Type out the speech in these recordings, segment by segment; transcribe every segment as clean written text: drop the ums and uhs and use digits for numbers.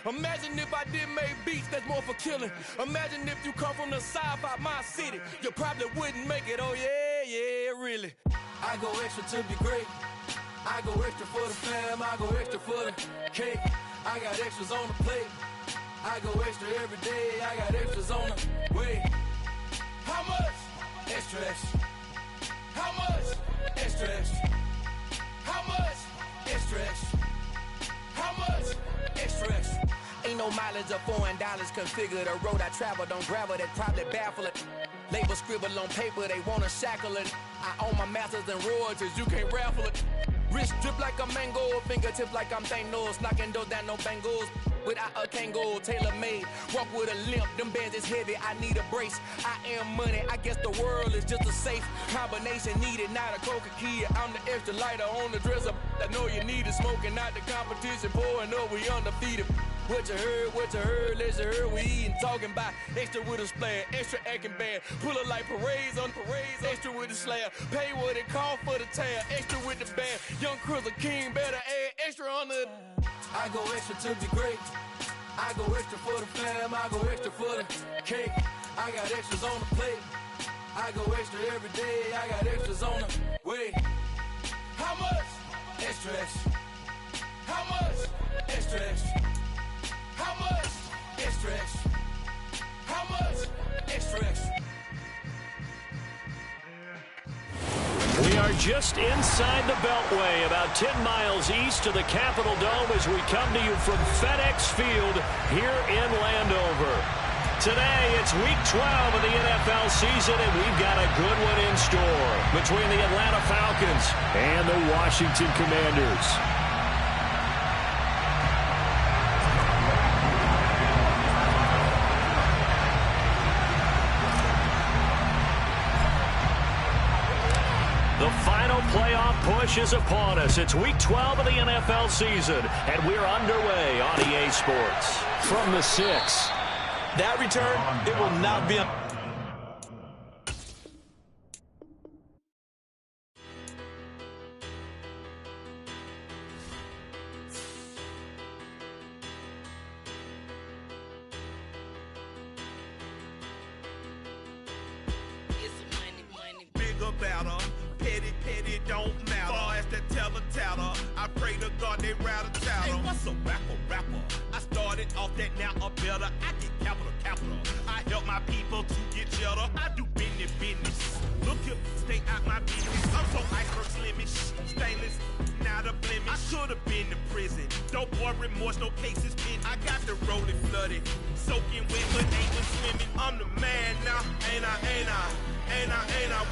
Imagine if I did make beats that's more for killing. Imagine if you come from the south out my city. You probably wouldn't make it, oh yeah, really. I go extra to be great. I go extra for the fam, I go extra for the cake. I got extras on the plate. I go extra every day, I got extras on the way. How much? Extra, extra. How much? Extra, extra. How much? Extra, extra. How much? Extra, extra. Ain't no mileage of $4 configure the road I travel. Don't gravel, that probably baffle it. Label scribble on paper, they wanna shackle it. I own my masters and royalties, you can't raffle it. Wrist drip like a mango, fingertips like I'm Thanos. Knocking doors down, no bangles. Without a Kango, tailor-made. Walk with a limp, them bands is heavy, I need a brace. I am money, I guess the world is just a safe combination needed, not a Coca-Cola. I'm the extra lighter on the dresser. I know you need it, smoking out the competition, pouring up, we undefeated. What you heard, let you heard, we eatin', talking about extra with a splash, extra acting bad, pull it like parades on parades, extra with the slab, pay what it cost for the tab, extra with the band, young Cruz King, better add extra on the. I go extra to be great, I go extra for the fam, I go extra for the cake, I got extras on the plate, I go extra every day, I got extras on the way. How much? Extra, extra. How much? Extra, extra. How much? Extra, extra. How much? Extra, extra. We are just inside the Beltway, about 10 miles east of the Capitol Dome as we come to you from FedEx Field here in Landover. Today, it's Week 12 of the NFL season, and we've got a good one in store between the Atlanta Falcons and the Washington Commanders. The final playoff push is upon us. It's Week 12 of the NFL season, and we're underway on EA Sports. From the 6. That return, it will not be Better, petty, don't matter. Far as that teller, I pray to God they rattle tattle. Hey, what's a rapper? I started off that, now a better. I get capital. I help my people to get cheddar. I do business. Look here, stay out my business. I'm so iceberg slimish, stainless, not a blemish. I should have been to prison. No boy remorse, no cases pinned. I got the rolling flooded, soaking wet, but ain't been swimming. I'm the man now, ain't I?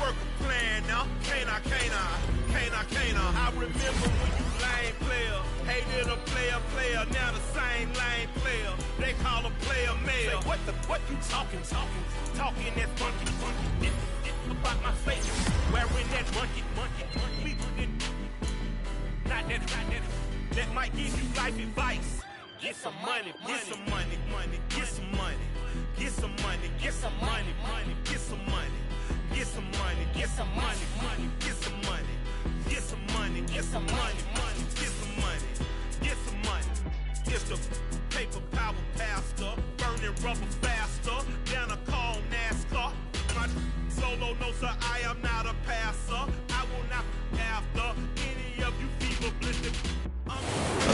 Work a plan now, can't I? I remember when you lame player, hated a player, now the same lame player. They call a player mayor. Say, what you talking that funky, about my face, wearing that monkey, not that, that might give you life advice. Get some money, get some money, get some money, get some money, get some money, get some money. Get some money, get some money, get some money, get some money, get some money, get some money, get some money. It's the paper power pastor, burning rubber faster, down a call NASCAR. My solo no sir, I am not a passer. I will not after any of you fever blistered.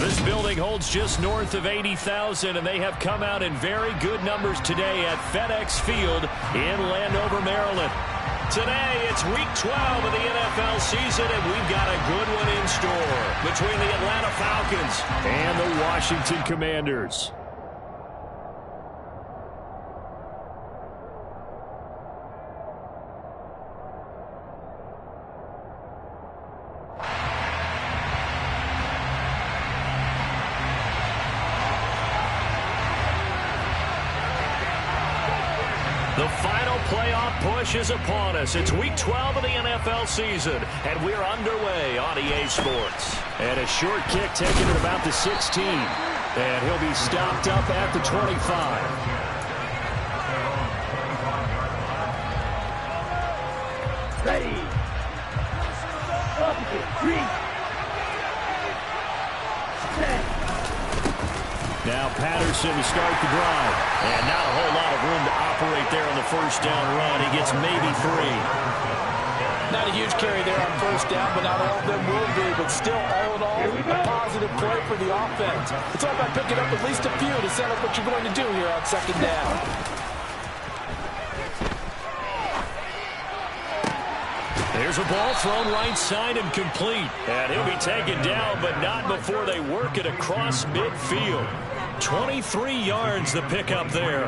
This building holds just north of 80,000, and they have come out in very good numbers today at FedEx Field in Landover, Maryland. Today, it's Week 12 of the NFL season, and we've got a good one in store between the Atlanta Falcons and the Washington Commanders. The final playoff push is upon us. It's Week 12 of the NFL season, and we're underway on EA Sports. And a short kick taken at about the 16. And he'll be stopped up at the 25. Ready. Up, 3. Set. Now Patterson to start the drive. And not a whole lot of room to operate there on the first down run. He gets maybe 3. Not a huge carry there on first down, but not all of them will be. But still, all in all, a positive play for the offense. It's all about picking up at least a few to set up what you're going to do here on second down. There's a ball thrown right side and complete. And he'll be taken down, but not before they work it across midfield. 23 yards the pickup there.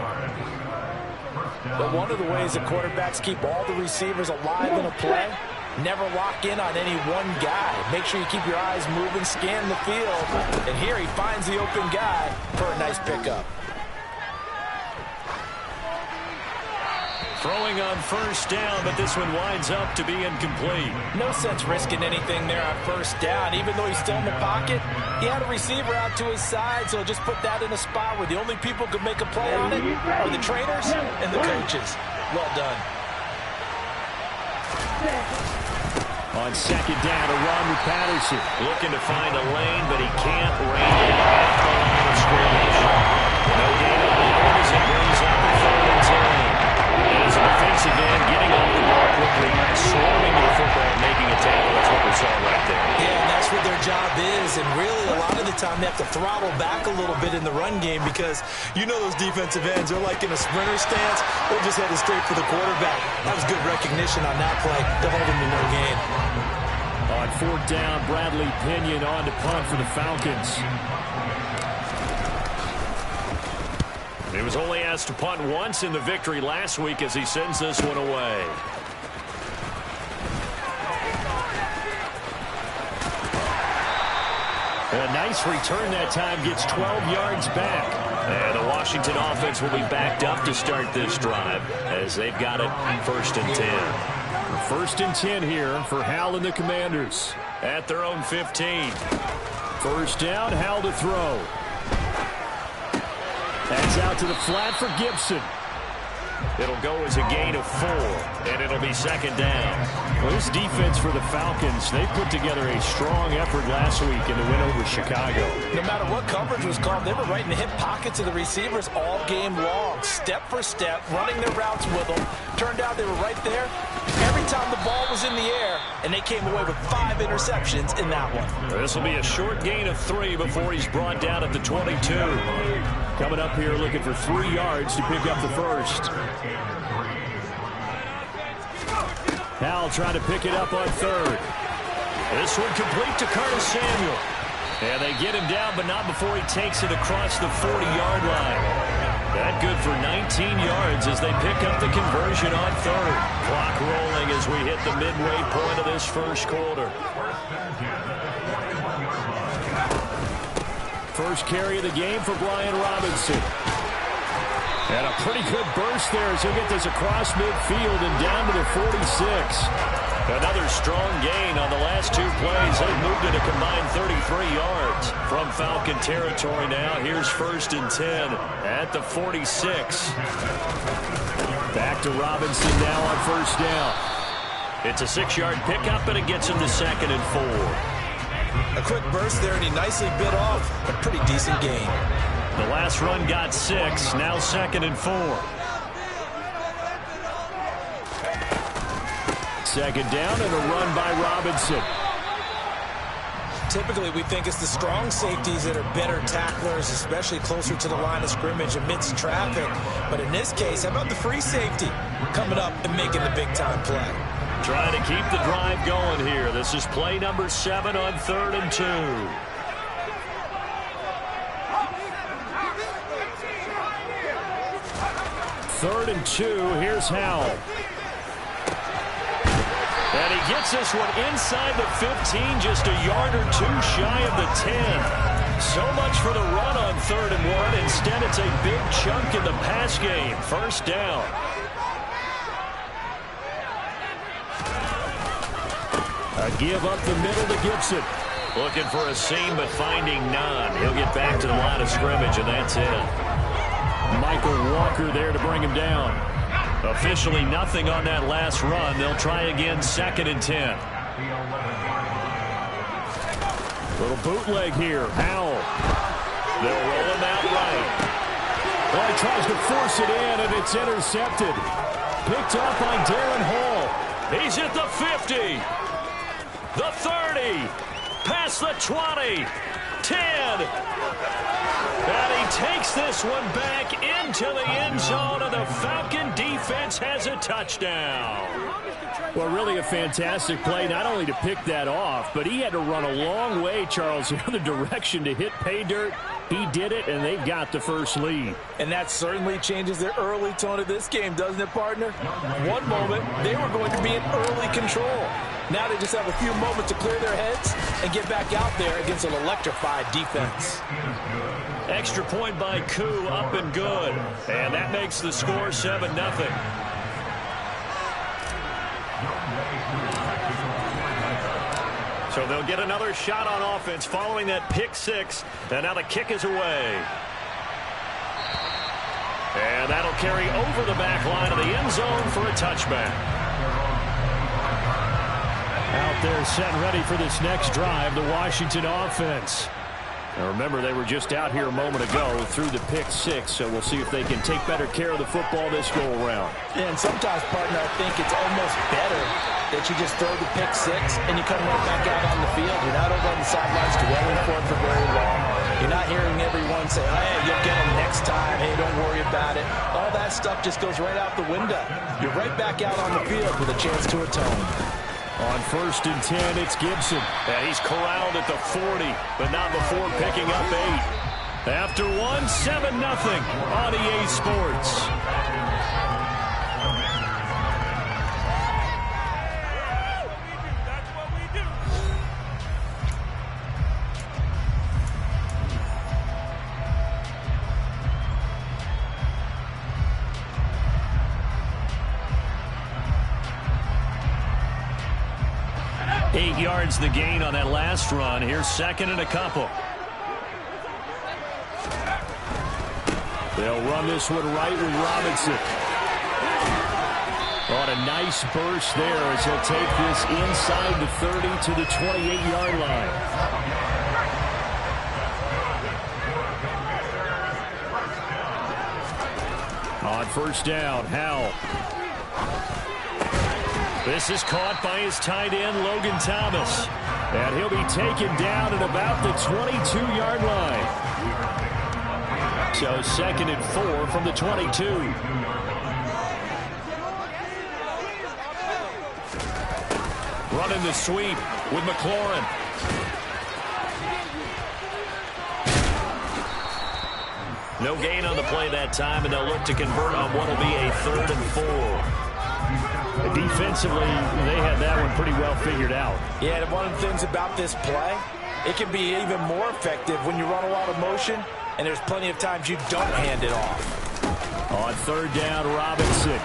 But one of the ways that quarterbacks keep all the receivers alive in a play, never lock in on any one guy. Make sure you keep your eyes moving, scan the field. And here he finds the open guy for a nice pickup. Throwing on first down, but this one winds up to be incomplete. No sense risking anything there on first down. Even though he's still in the pocket, he had a receiver out to his side, so just put that in a spot where the only people who can make a play on it are the trainers and the coaches. Well done. On second down, a run with Patterson. Looking to find a lane, but he can't rein it at the line of scrimmage. No gain on the yard as it brings up the 3rd and 10. As a defensive end, getting off the ball quickly, swarming the football, making a tackle. That's what we saw right there. Yeah, and that's what their job is. And really, a lot of the time, they have to throttle back a little bit in the run game because you know those defensive ends, they're like in a sprinter stance. They're just headed straight for the quarterback. That was good recognition on that play. They'll hold him to no gain. On 4th down, Bradley Pinion on to punt for the Falcons. He was only asked to punt once in the victory last week as he sends this one away. A nice return that time, gets 12 yards back. And the Washington offense will be backed up to start this drive as they've got it 1st and 10. 1st and 10 here for Hal and the Commanders at their own 15. First down, Hal to throw. That's out to the flat for Gibson. It'll go as a gain of 4, and it'll be 2nd down. Well, this defense for the Falcons, they put together a strong effort last week in the win over Chicago. No matter what coverage was called, they were right in the hip pockets of the receivers all game long, step for step, running their routes with them. Turned out they were right there every time the ball was in the air, and they came away with 5 interceptions in that one. This will be a short gain of 3 before he's brought down at the 22. Coming up here looking for 3 yards to pick up the first. Hal trying to pick it up on 3rd. This one complete to Curtis Samuel. And they get him down, but not before he takes it across the 40-yard line. That good for 19 yards as they pick up the conversion on 3rd. Clock rolling as we hit the midway point of this first quarter. First carry of the game for Brian Robinson. And a pretty good burst there as he'll get this across midfield and down to the 46. Another strong gain on the last 2 plays. They've moved it a combined 33 yards from Falcon territory now. Here's 1st and 10 at the 46. Back to Robinson now on 1st down. It's a 6-yard pickup, and it gets him to 2nd and 4. A quick burst there, and he nicely bit off a pretty decent gain. The last run got 6, now 2nd and 4. 2nd down and a run by Robinson. Typically, we think it's the strong safeties that are better tacklers, especially closer to the line of scrimmage amidst traffic. But in this case, how about the free safety coming up and making the big-time play? Trying to keep the drive going here. This is play number 7 on 3rd and 2. Third and 2, here's Howell. And he gets this one inside the 15, just a yard or 2 shy of the 10. So much for the run on 3rd and 1. Instead, it's a big chunk in the pass game. First down. A give up the middle to Gibson. Looking for a seam, but finding none. He'll get back to the line of scrimmage, and that's it. Michael Walker there to bring him down. Officially nothing on that last run. They'll try again, 2nd and 10. Little bootleg here. Howell. They'll roll him out tries to force it in, and it's intercepted. Picked up by Darren Hall. He's at the 50, the 30, past the 20, 10. And he takes this one back into the end zone, and the Falcon defense has a touchdown. Well, really a fantastic play, not only to pick that off, but he had to run a long way, Charles, the other direction to hit pay dirt. He did it, and they've got the first lead. And that certainly changes the early tone of this game, doesn't it, partner? One moment, they were going to be in early control. Now they just have a few moments to clear their heads and get back out there against an electrified defense. Extra point by Koo, up and good. And that makes the score 7-0. So they'll get another shot on offense following that pick six. And now the kick is away. And that'll carry over the back line of the end zone for a touchback. Out there set and ready for this next drive, the Washington offense. Now remember, they were just out here a moment ago through the pick six, so we'll see if they can take better care of the football this go-around. And sometimes, partner, I think it's almost better that you just throw the pick six and you come right back out on the field. You're not over on the sidelines dwelling for it for very long. You're not hearing everyone say, hey, you'll get them next time. Hey, don't worry about it. All that stuff just goes right out the window. You're right back out on the field with a chance to atone. On 1st and 10, it's Gibson. And he's corralled at the 40, but not before picking up 8. After one, 7-0 on EA Sports. Yards the gain on that last run. Here's 2nd and a couple. They'll run this one right with Robinson. On a nice burst there as he'll take this inside the 30 to the 28-yard line. On 1st down, Howell. This is caught by his tight end, Logan Thomas. And he'll be taken down at about the 22-yard line. So 2nd and 4 from the 22. Running the sweep with McLaurin. No gain on the play that time, and they'll look to convert on what will be a 3rd and 4. Defensively, they had that one pretty well figured out. Yeah, and one of the things about this play, it can be even more effective when you run a lot of motion, and there's plenty of times you don't hand it off. On 3rd down, Robinson.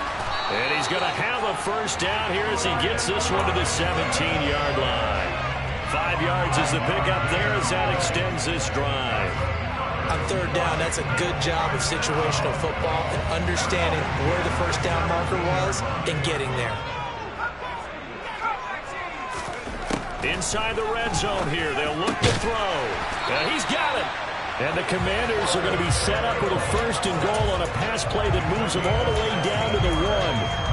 And he's going to have a 1st down here as he gets this one to the 17-yard line. 5 yards is the pickup there as that extends this drive. On 3rd down, that's a good job of situational football and understanding where the 1st down marker was and getting there. Inside the red zone here, they'll look to throw. And he's got it. And the Commanders are going to be set up with a 1st and goal on a pass play that moves them all the way down to the 1.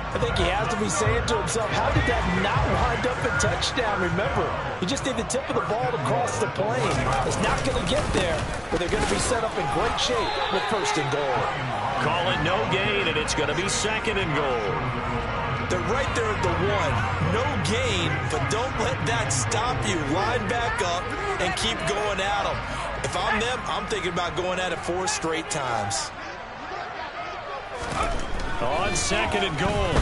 I think he has to be saying to himself, how did that not wind up a touchdown? Remember, he just need the tip of the ball to cross the plane. It's not going to get there, but they're going to be set up in great shape with 1st and goal. Call it no gain, and it's going to be 2nd and goal. They're right there at the 1. No gain, but don't let that stop you. Line back up and keep going at them. If I'm them, I'm thinking about going at it 4 straight times. On 2nd and goal,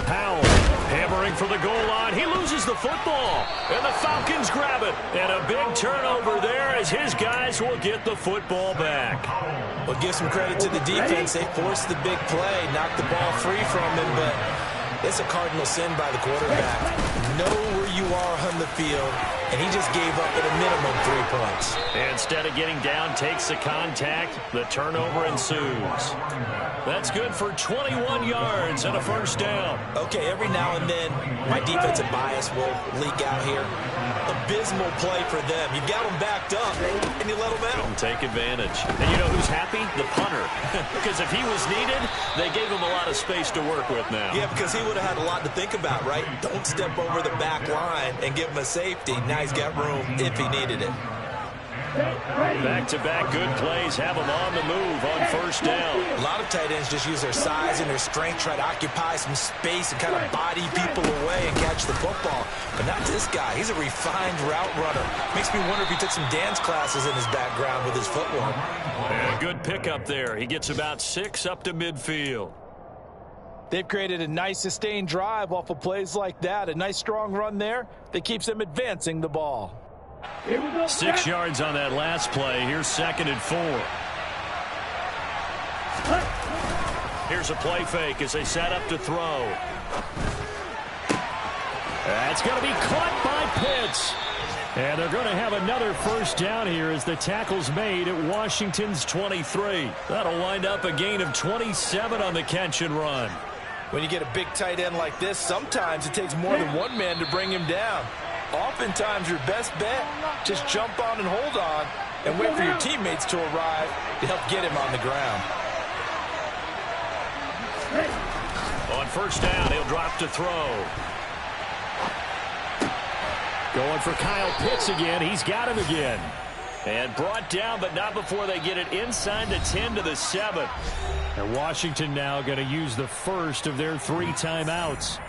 Howell hammering for the goal line. He loses the football, and the Falcons grab it. And a big turnover there as his guys will get the football back. Well, give some credit to the defense. They forced the big play, knocked the ball free from him, but it's a cardinal sin by the quarterback. Know where you are on the field, and he just gave up at a minimum 3 points. Instead of getting down, takes the contact. The turnover ensues. That's good for 21 yards and a 1st down. Okay, every now and then, my defensive bias will leak out here. abysmal play for them. You got them backed up, and you let them out. Couldn't take advantage. And you know who's happy? The punter. Because if he was needed, they gave him a lot of space to work with now. Yeah, because he would have had a lot to think about, right? Don't step over the back line and give him a safety. Now he's got room if he needed it. Back-to-back good plays have them on the move on first down. A lot of tight ends just use their size and their strength, try to occupy some space and kind of body people away and catch the football. But not this guy. He's a refined route runner. Makes me wonder if he took some dance classes in his background with his footwork. And a good pickup there. He gets about 6 up to midfield. They've created a nice sustained drive off of plays like that. A nice strong run there that keeps them advancing the ball. 6 yards on that last play. Here's 2nd and 4. Here's a play fake as they set up to throw. That's going to be caught by Pitts. And they're going to have another first down here as the tackle's made at Washington's 23. That'll wind up a gain of 27 on the catch and run. When you get a big tight end like this, sometimes it takes more than one man to bring him down. Oftentimes, your best bet, just jump on and hold on and wait for your teammates to arrive to help get him on the ground. On first down, he'll drop to throw. Going for Kyle Pitts again. He's got him again. And brought down, but not before they get it inside the 10 to the 7. And Washington now going to use the first of their 3 timeouts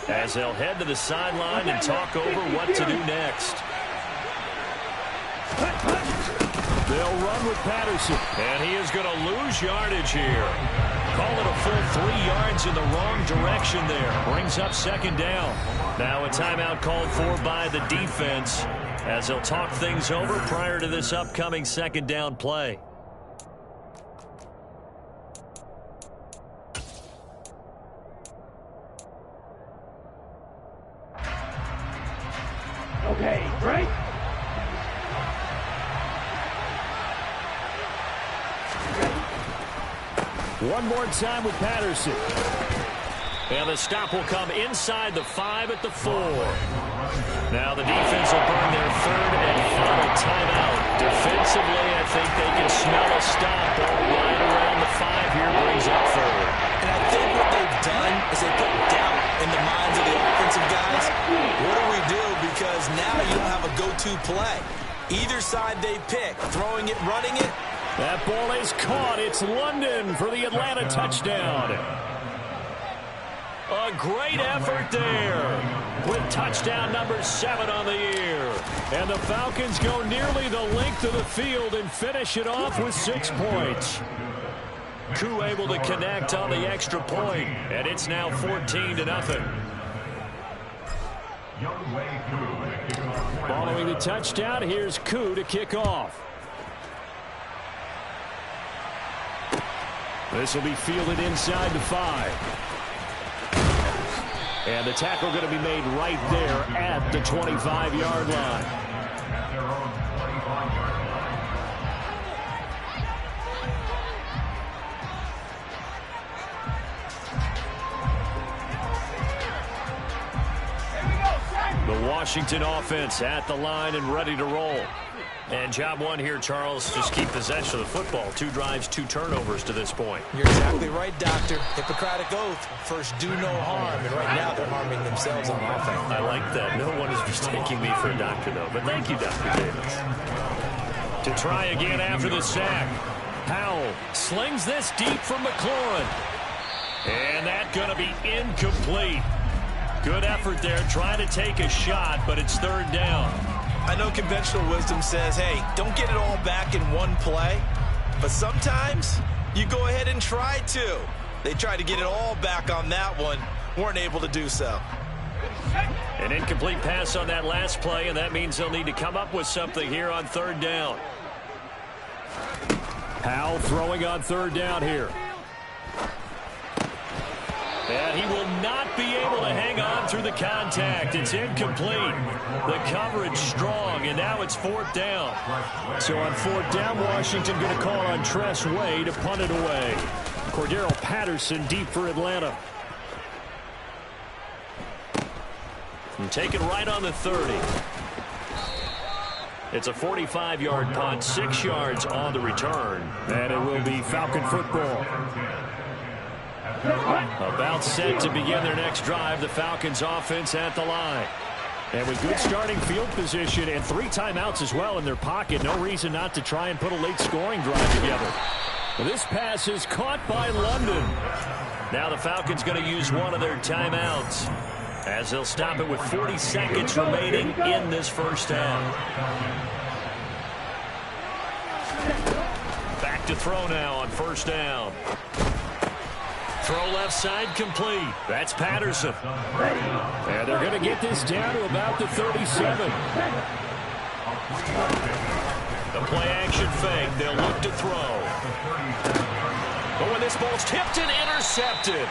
as they'll head to the sideline and talk over what to do next. They'll run with Patterson, and he is going to lose yardage here. Call it a full 3 yards in the wrong direction there. Brings up 2nd down. Now a timeout called for by the defense as they'll talk things over prior to this upcoming 2nd down play. Okay, break. One more time with Patterson. And the stop will come inside the 5 at the 4. Now the defense will burn their 3rd and final timeout. Defensively, I think they can smell a stop right around the 5 here, brings up 3rd. And I think what they've done is they put doubt in the minds of the offensive guys. What do we do? Because now you don't have a go-to play. Either side they pick, throwing it, running it. That ball is caught. It's London for the Atlanta touchdown. A great effort there with touchdown number 7 on the year. And the Falcons go nearly the length of the field and finish it off with 6 points. Koo able to connect on the extra point, and it's now 14-0. Following the touchdown, here's Koo to kick off. This will be fielded inside the 5. And the tackle going to be made right there at the 25-yard line. The Washington offense at the line and ready to roll. And job one here, Charles, just keep possession of the football. 2 drives, 2 turnovers to this point. You're exactly right, Doctor. Hippocratic oath. First, do no harm. And right now, they're harming themselves on offense. I like that. No one is mistaking me for a doctor, though. But thank you, Dr. Davis. To try again after the sack. Powell slings this deep from McLaurin. And that's going to be incomplete. Good effort there, trying to take a shot, but it's 3rd down. I know conventional wisdom says, hey, don't get it all back in one play. But sometimes you go ahead and try to. They tried to get it all back on that one. Weren't able to do so. An incomplete pass on that last play, and that means they'll need to come up with something here on 3rd down. Powell throwing on 3rd down here. And he will not be able to hang on through the contact. It's incomplete. The coverage strong, and now it's 4th down. So on 4th down, Washington going to call on Tress Way to punt it away. Cordero Patterson deep for Atlanta. And take it right on the 30. It's a 45-yard punt, 6 yards on the return. And it will be Falcon football. About set to begin their next drive, the Falcons offense at the line. And with good starting field position and 3 timeouts as well in their pocket, no reason not to try and put a late scoring drive together. Well, this pass is caught by London. Now the Falcons going to use one of their timeouts as they'll stop it with 40 seconds remaining in this first half. Back to throw now on first down. Throw left side complete. That's Patterson. And they're going to get this down to about the 37. The play action fake. They'll look to throw. But when this ball's tipped and intercepted,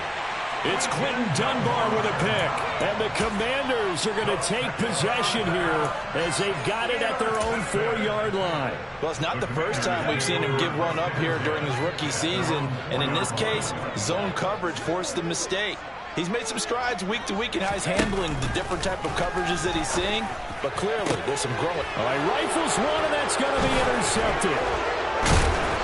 it's Clinton Dunbar with a pick. And the Commanders are going to take possession here as they've got it at their own 4-yard line. Well, it's not the first time we've seen him give one up here during his rookie season. And in this case, zone coverage forced the mistake. He's made some strides week to week in how he's handling the different type of coverages that he's seeing. But clearly, there's some growing. All right, rifles one, and that's going to be intercepted.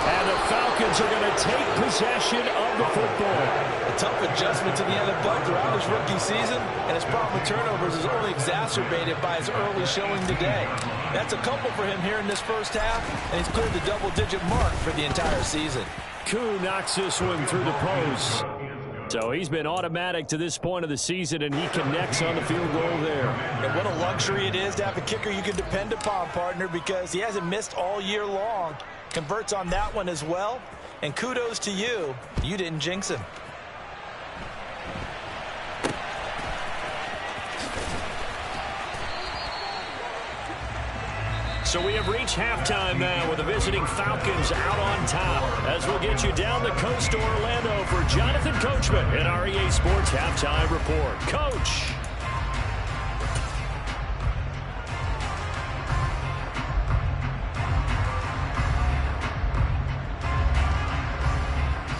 And the Falcons are going to take possession of the football. A tough adjustment to the NFL throughout his rookie season, and his problem with turnovers is only exacerbated by his early showing today. That's a couple for him here in this first half, and he's cleared the double-digit mark for the entire season. Koo knocks this one through the post. So he's been automatic to this point of the season, and he connects on the field goal there. And what a luxury it is to have a kicker you can depend upon, partner, because he hasn't missed all year long. Converts on that one as well. And kudos to you. You didn't jinx him. So we have reached halftime now with the visiting Falcons out on top. As we'll get you down the coast to Orlando for Jonathan Coachman in our EA Sports Halftime Report. Coach.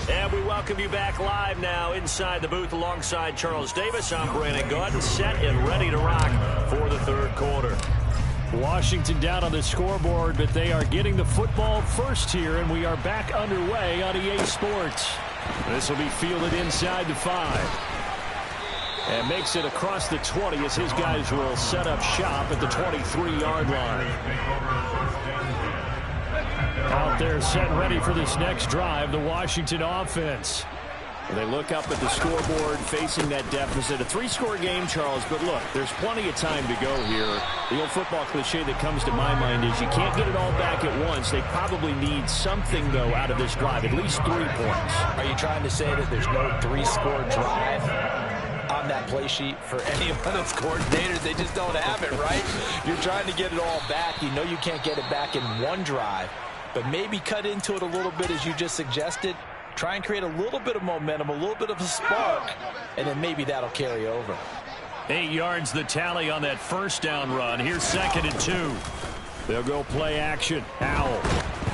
And we welcome you back live now inside the booth alongside Charles Davis. I'm Brandon Gaudin, set and ready to rock for the third quarter. Washington down on the scoreboard, but they are getting the football first here, and we are back underway on EA Sports. This will be fielded inside the 5. And makes it across the 20 as his guys will set up shop at the 23-yard line. Out there set and ready for this next drive, the Washington offense. They look up at the scoreboard facing that deficit. A 3-score game, Charles, but look, there's plenty of time to go here. The old football cliche that comes to my mind is you can't get it all back at once. They probably need something, though, out of this drive, at least 3 points. Are you trying to say that there's no 3-score drive on that play sheet for any of those coordinators? They just don't have it, right? You're trying to get it all back. You know you can't get it back in one drive, but maybe cut into it a little bit as you just suggested. Try and create a little bit of momentum, a little bit of a spark, and then maybe that'll carry over. 8 yards the tally on that first down run. Here's 2nd and 2. They'll go play action. Howell.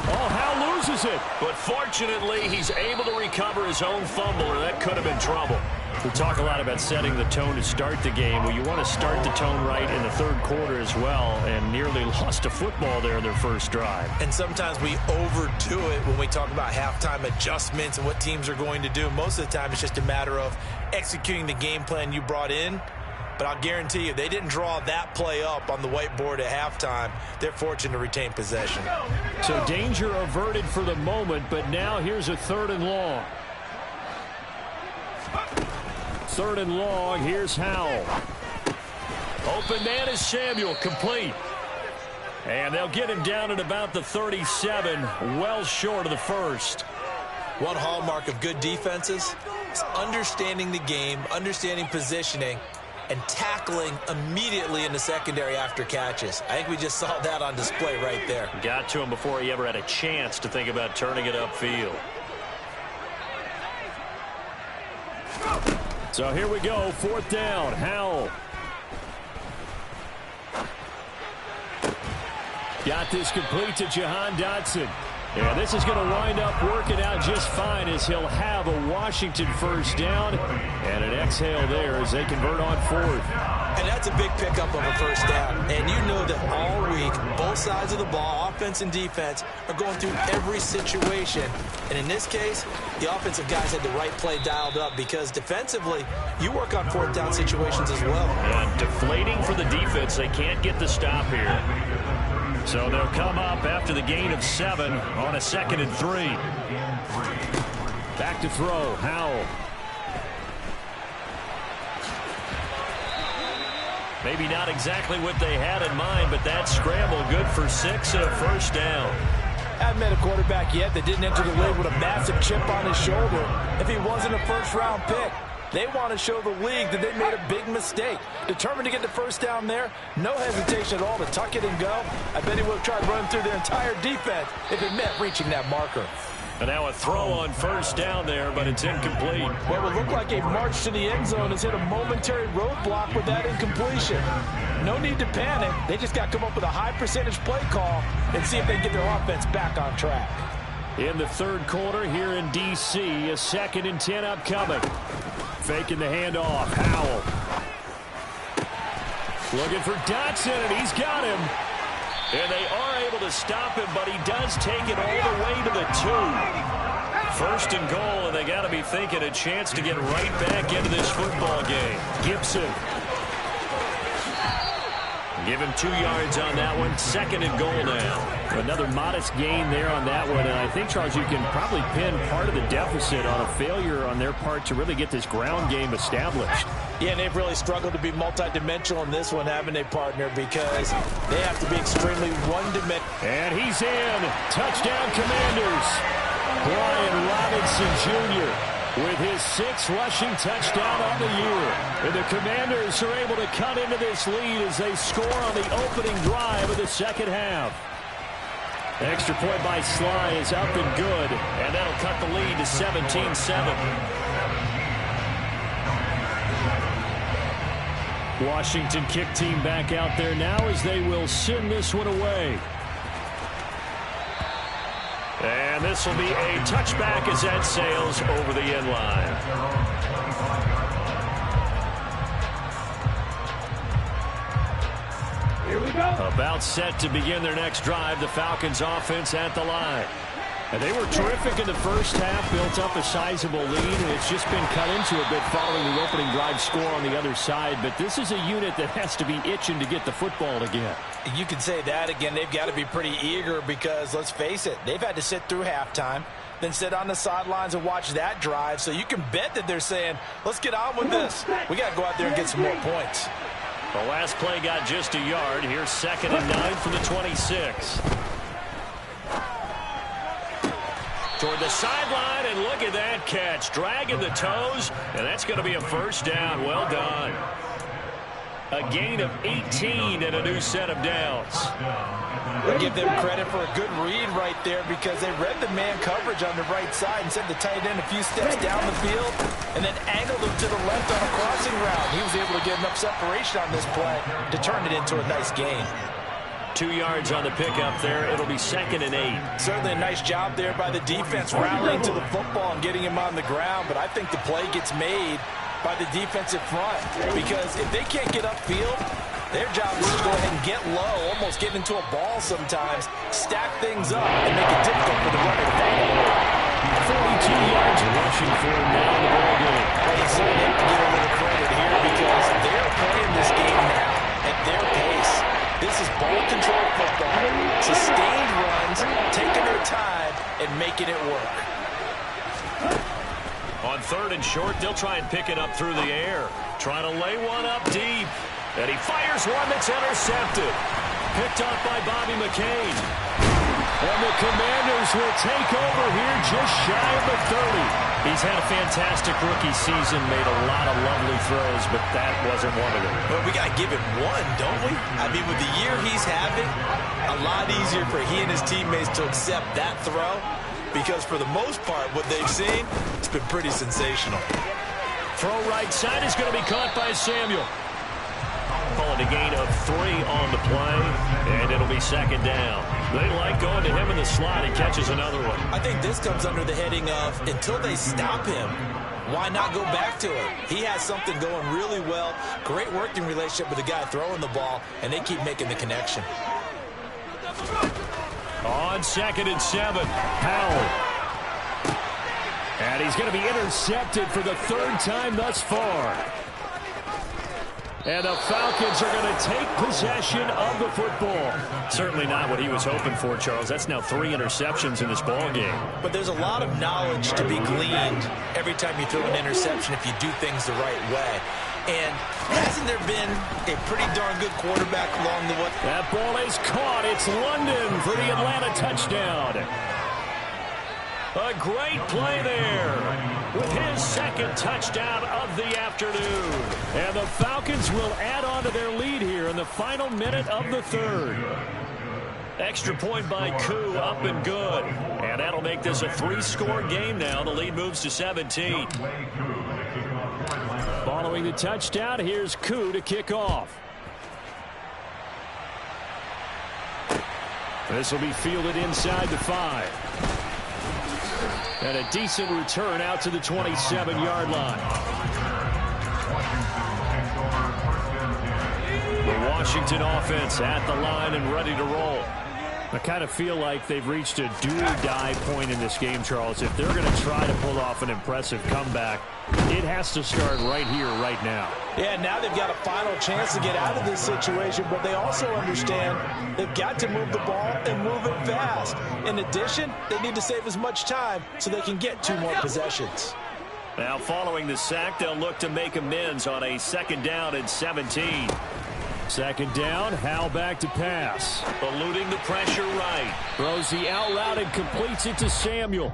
Oh, Howell loses it. But fortunately, he's able to recover his own fumble, or that could have been trouble. We talk a lot about setting the tone to start the game. Well, you want to start the tone right in the third quarter as well, and nearly lost a football there in their first drive. And sometimes we overdo it when we talk about halftime adjustments and what teams are going to do. Most of the time, it's just a matter of executing the game plan you brought in. But I'll guarantee you, they didn't draw that play up on the whiteboard at halftime. They're fortunate to retain possession. So danger averted for the moment, but now here's a 3rd and long. 3rd and long, here's Howell. Open man is Samuel, complete. And they'll get him down at about the 37, well short of the first. One hallmark of good defenses is understanding the game, understanding positioning, and tackling immediately in the secondary after catches. I think we just saw that on display right there. Got to him before he ever had a chance to think about turning it upfield. So here we go, 4th down, Howell. Got this complete to Jahan Dotson. And this is going to wind up working out just fine as he'll have a Washington first down. And an exhale there as they convert on 4th. And that's a big pickup of a first down. And you know that all week, both sides of the ball, offense and defense, are going through every situation. And in this case, the offensive guys had the right play dialed up because defensively, you work on fourth down situations as well. And deflating for the defense. They can't get the stop here. So they'll come up after the gain of 7 on a 2nd and 3. Back to throw, Howell. Maybe not exactly what they had in mind, but that scramble good for 6 and a first down. I haven't met a quarterback yet that didn't enter the league with a massive chip on his shoulder if he wasn't a first-round pick. They want to show the league that they made a big mistake. Determined to get the first down there, no hesitation at all to tuck it and go. I bet he would have tried running through their entire defense if it meant reaching that marker. And now a throw on first down there, but it's incomplete. What would look like a march to the end zone has hit a momentary roadblock with that incompletion. No need to panic. They just got to come up with a high percentage play call and see if they can get their offense back on track. In the third quarter here in D.C., a 2nd and 10 upcoming. Faking the handoff, Howell. Looking for Dotson, and he's got him. And they are able to stop him, but he does take it all the way to the 2. 1st and goal, and they got to be thinking a chance to get right back into this football game. Gibson. Give him 2 yards on that one. 2nd and goal now. Another modest gain there on that one. And I think, Charles, you can probably pin part of the deficit on a failure on their part to really get this ground game established. Yeah, and they've really struggled to be multidimensional in this one, haven't they, partner? Because they have to be extremely one-dimensional. And he's in. Touchdown, Commanders. Brian Robinson Jr. with his 6th rushing touchdown on the year. And the Commanders are able to cut into this lead as they score on the opening drive of the second half. Extra point by Sly is up and good, and that'll cut the lead to 17-7. Washington kick team back out there now as they will send this one away. And this will be a touchback as that sails over the end line. Here we go. About set to begin their next drive, the Falcons offense at the line. And they were terrific in the first half, built up a sizable lead, and it's just been cut into a bit following the opening drive score on the other side. But this is a unit that has to be itching to get the football again. You can say that again. They've got to be pretty eager because, let's face it, they've had to sit through halftime, then sit on the sidelines and watch that drive. So you can bet that they're saying, let's get on with this. We got to go out there and get some more points. The last play got just a yard. Here's 2nd and 9 from the 26. Toward the sideline, and look at that catch. Dragging the toes, and that's going to be a first down. Well done. A gain of 18 and a new set of downs. I give them credit for a good read right there because they read the man coverage on the right side and sent the tight end a few steps down the field and then angled him to the left on a crossing route. He was able to get enough separation on this play to turn it into a nice gain. 2 yards on the pickup there. It'll be 2nd and 8. Certainly a nice job there by the defense rallying to the football and getting him on the ground, but I think the play gets made by the defensive front because if they can't get upfield, their job is to go ahead and get low, almost get into a ball sometimes, stack things up, and make it difficult for the runner to follow. 42 yards rushing for him now in the ball game. Well, you certainly have to give a little credit here because they're playing this game now at their pace. This is ball control football, sustained runs, taking their time, and making it work. On 3rd and short, they'll try and pick it up through the air. Trying to lay one up deep. And he fires one that's intercepted. Picked up by Bobby McCain. And the Commanders will take over here just shy of the 30. He's had a fantastic rookie season, made a lot of lovely throws, but that wasn't one of them. Well, we got to give him one, don't we? I mean, with the year he's having, a lot easier for he and his teammates to accept that throw because for the most part, what they've seen, it's been pretty sensational. Throw right side is going to be caught by Samuel. Call it a gain of 3 on the play, and it'll be second down. They like going to him in the slot. He catches another one. I think this comes under the heading of until they stop him, why not go back to it? He has something going really well. Great working relationship with the guy throwing the ball, and they keep making the connection. On 2nd and 7, Howell. And he's going to be intercepted for the 3rd time thus far. And the Falcons are going to take possession of the football. Certainly not what he was hoping for, Charles. That's now 3 interceptions in this ball game. But there's a lot of knowledge to be gleaned every time you throw an interception if you do things the right way. And hasn't there been a pretty darn good quarterback along the way? That ball is caught. It's London for the Atlanta touchdown. A great play there with his 2nd touchdown of the afternoon. And the Falcons will add on to their lead here in the final minute of the 3rd. Extra point by Koo, up and good. And that'll make this a 3-score game now. The lead moves to 17. Following the touchdown, here's Koo to kick off. This will be fielded inside the 5. And a decent return out to the 27-yard line. The Washington offense at the line and ready to roll. I kind of feel like they've reached a do-or-die point in this game, Charles. If they're going to try to pull off an impressive comeback, it has to start right here, right now. Yeah, now they've got a final chance to get out of this situation, but they also understand they've got to move the ball and move it fast. In addition, they need to save as much time so they can get 2 more possessions. Now, following the sack, they'll look to make amends on a 2nd down and 17. 2nd down, Howell back to pass. Eluding the pressure right. Throws the out route and completes it to Samuel.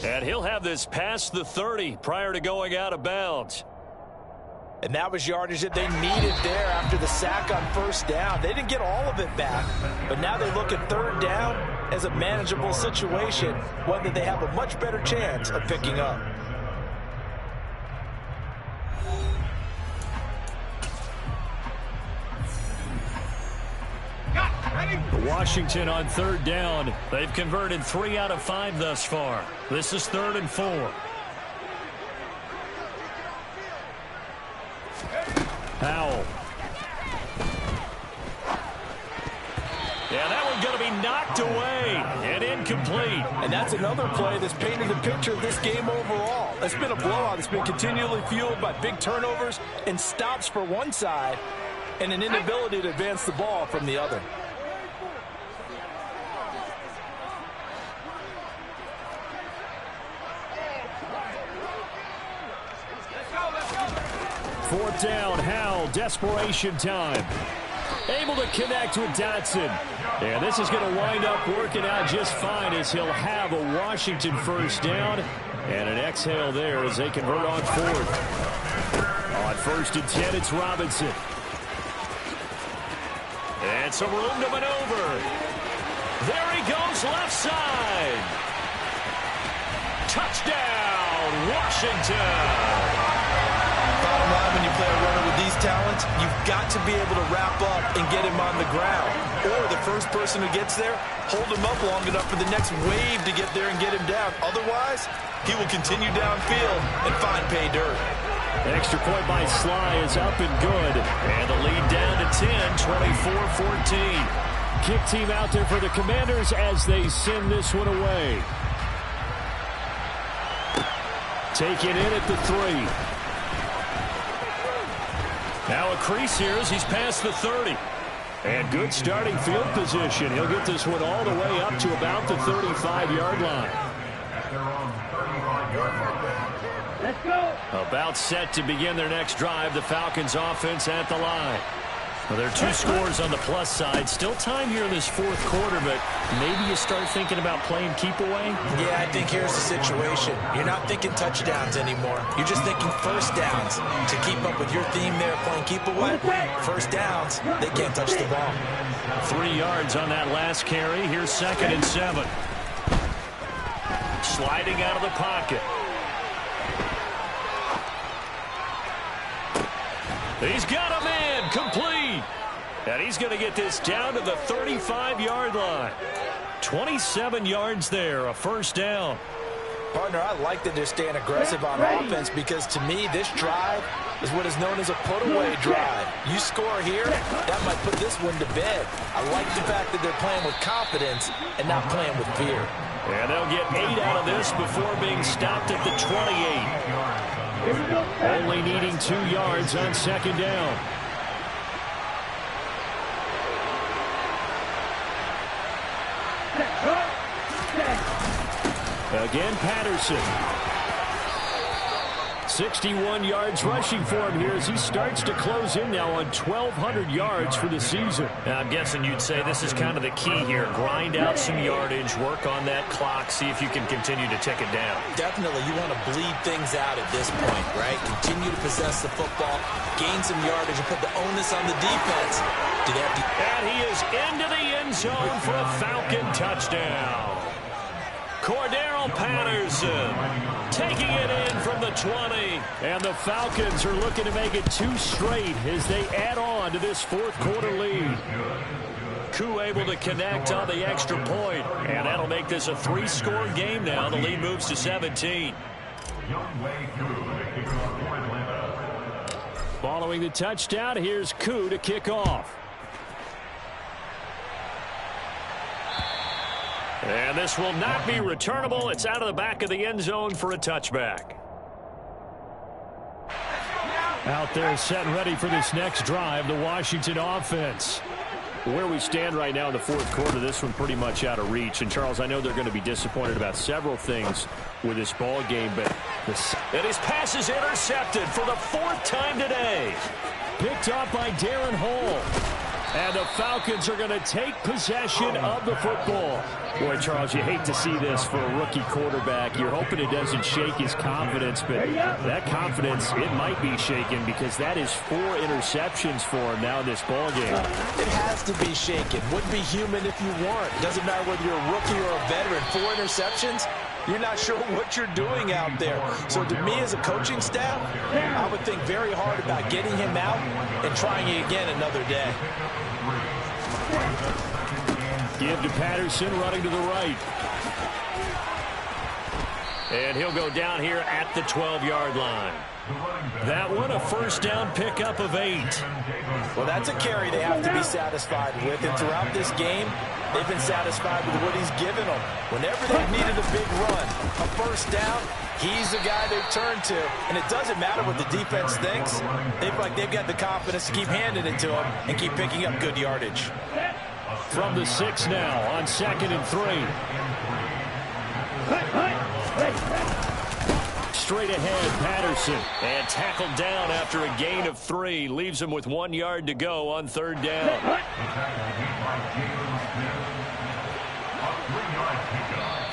And he'll have this past the 30 prior to going out of bounds. And that was yardage that they needed there after the sack on 1st down. They didn't get all of it back, but now they look at 3rd down as a manageable situation, one that they have a much better chance of picking up. Washington on 3rd down. They've converted 3 out of 5 thus far. This is 3rd and 4. Howell. Yeah, that one's going to be knocked away and incomplete. And that's another play that's painted the picture of this game overall. It's been a blowout. It's been continually fueled by big turnovers and stops for one side and an inability to advance the ball from the other. Fourth down, Howell, desperation time. Able to connect with Dotson. And this is going to wind up working out just fine as he'll have a Washington 1st down. And an exhale there as they convert on 4th. On 1st and 10, it's Robinson. And some room to maneuver. There he goes, left side. Touchdown, Washington. Bottom line, when you play a runner with these talents, you've got to be able to wrap up and get him on the ground. Or the first person who gets there, hold him up long enough for the next wave to get there and get him down. Otherwise, he will continue downfield and find pay dirt. Extra point by Sly is up and good. And the lead down to 10, 24-14. Kick team out there for the Commanders as they send this one away. Taken in at the 3. Now a crease here as he's past the 30. And good starting field position. He'll get this one all the way up to about the 35-yard line. Let's go. About set to begin their next drive. The Falcons offense at the line. Well, there are 2 scores on the plus side. Still time here in this 4th quarter, but maybe you start thinking about playing keep away? Yeah, I think here's the situation. You're not thinking touchdowns anymore. You're just thinking 1st downs. To keep up with your theme there, playing keep away, 1st downs, they can't touch the ball. 3 yards on that last carry. Here's 2nd and 7. Sliding out of the pocket. He's got a man. complete. And he's going to get this down to the 35-yard line. 27 yards there, a first down. Partner, I like that they're staying aggressive on offense because, to me, this drive is what is known as a put-away drive. You score here, that might put this one to bed. I like the fact that they're playing with confidence and not playing with fear. And they'll get 8 out of this before being stopped at the 28. Only needing 2 yards on second down. Again, Patterson. 61 yards rushing for him here as he starts to close in now on 1,200 yards for the season. Now, I'm guessing you'd say this is kind of the key here. Grind out some yardage, work on that clock, see if you can continue to tick it down. Definitely, you want to bleed things out at this point, right? Continue to possess the football, gain some yardage, and put the onus on the defense. And he is into the end zone for a Falcon touchdown. Cordarrelle Patterson taking it in from the 20. And the Falcons are looking to make it 2 straight as they add on to this fourth quarter lead. Koo able to connect on the extra point. And that'll make this a 3-score game now. The lead moves to 17. Following the touchdown, here's Koo to kick off. And this will not be returnable. It's out of the back of the end zone for a touchback. Out there set and ready for this next drive, the Washington offense. Where we stand right now in the fourth quarter, this one pretty much out of reach. And, Charles, I know they're going to be disappointed about several things with this ball game, but and his pass is intercepted for the 4th time today. Picked up by Darren Hall. And the Falcons are going to take possession of the football. Boy, Charles, you hate to see this for a rookie quarterback. You're hoping it doesn't shake his confidence, but that confidence, it might be shaken because that is 4 interceptions for him now in this ball game. It has to be shaken. Wouldn't be human if you weren't. Doesn't matter whether you're a rookie or a veteran. 4 interceptions, you're not sure what you're doing out there. So to me as a coaching staff, I would think very hard about getting him out and trying it again another day. Give to Patterson, running to the right. And he'll go down here at the 12-yard line. That one, a first down pickup of 8. Well, that's a carry they have to be satisfied with. And throughout this game, they've been satisfied with what he's given them. Whenever they've needed a big run, a first down, he's the guy they've turned to. And it doesn't matter what the defense thinks. They've got the confidence to keep handing it to him and keep picking up good yardage. From the 6 now on 2nd and 3. Straight ahead, Patterson. And tackled down after a gain of 3. Leaves him with 1 yard to go on 3rd down.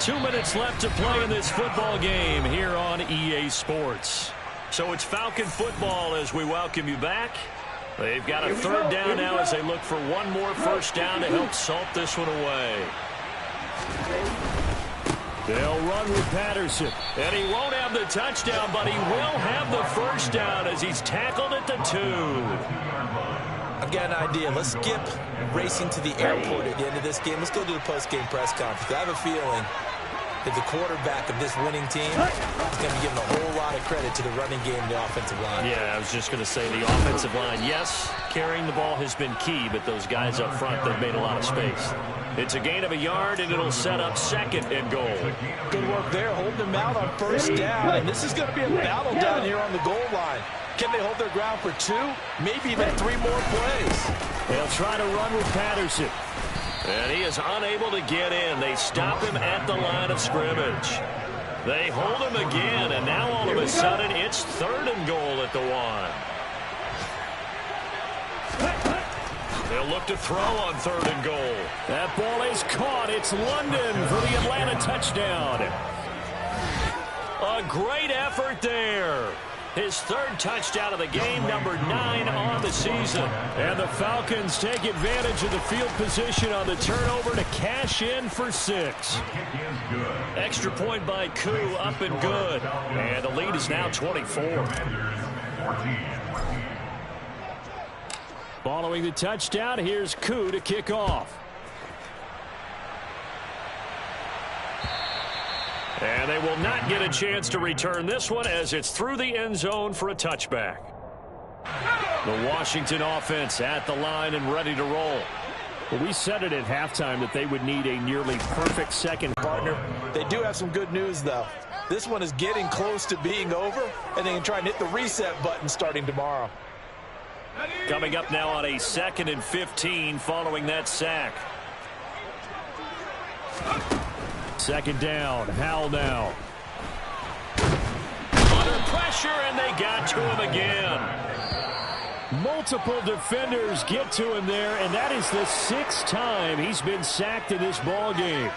2 minutes left to play in this football game here on EA Sports. So it's Falcon football as we welcome you back. They've got a 3rd down now as they look for one more first down to help salt this one away. They'll run with Patterson. And he won't have the touchdown, but he will have the first down as he's tackled at the 2. I've got an idea. Let's skip racing to the airport at the end of this game. Let's go to the post-game press conference. I have a feeling that the quarterback of this winning team is going to be giving a whole lot of credit to the running game and the offensive line. Yeah, I was just going to say the offensive line, yes, carrying the ball has been key, but those guys up front, they've made a lot of space. It's a gain of a yard, and it'll set up 2nd and goal. Good work there, holding them out on first down, and this is going to be a battle down here on the goal line. Can they hold their ground for 2, maybe even 3 more plays? They'll try to run with Patterson. And he is unable to get in. They stop him at the line of scrimmage. They hold him again, and now all of a sudden it's 3rd and goal at the 1. They'll look to throw on 3rd and goal. That ball is caught. It's London for the Atlanta touchdown. A great effort there. His 3rd touchdown of the game, number 9 on the season. And the Falcons take advantage of the field position on the turnover to cash in for 6. Extra point by Koo, up and good. And the lead is now 24. Following the touchdown, here's Koo to kick off. And they will not get a chance to return this one as it's through the end zone for a touchback. The Washington offense at the line and ready to roll. Well, we said it at halftime that they would need a nearly perfect second. Partner, they do have some good news, though. This one is getting close to being over, and they can try and hit the reset button starting tomorrow. Coming up now on a 2nd and 15 following that sack. Second down, Howell now. Under pressure, and they got to him again. Multiple defenders get to him there, and that is the 6th time he's been sacked in this ball game.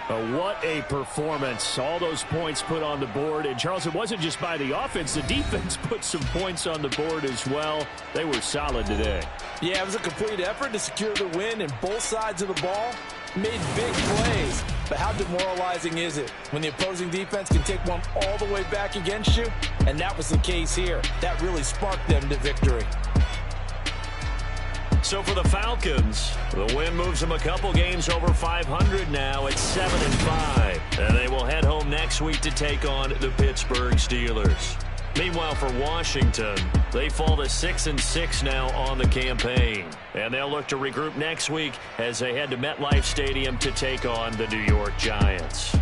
What a performance. All those points put on the board. And, Charles, it wasn't just by the offense. The defense put some points on the board as well. They were solid today. Yeah, it was a complete effort to secure the win, and both sides of the ball made big plays. But how demoralizing is it when the opposing defense can take one all the way back against you? And that was the case here. That really sparked them to victory. So for the Falcons, the win moves them a couple games over 500 now at 7-5. And they will head home next week to take on the Pittsburgh Steelers. Meanwhile, for Washington, they fall to 6-6 now on the campaign. And they'll look to regroup next week as they head to MetLife Stadium to take on the New York Giants.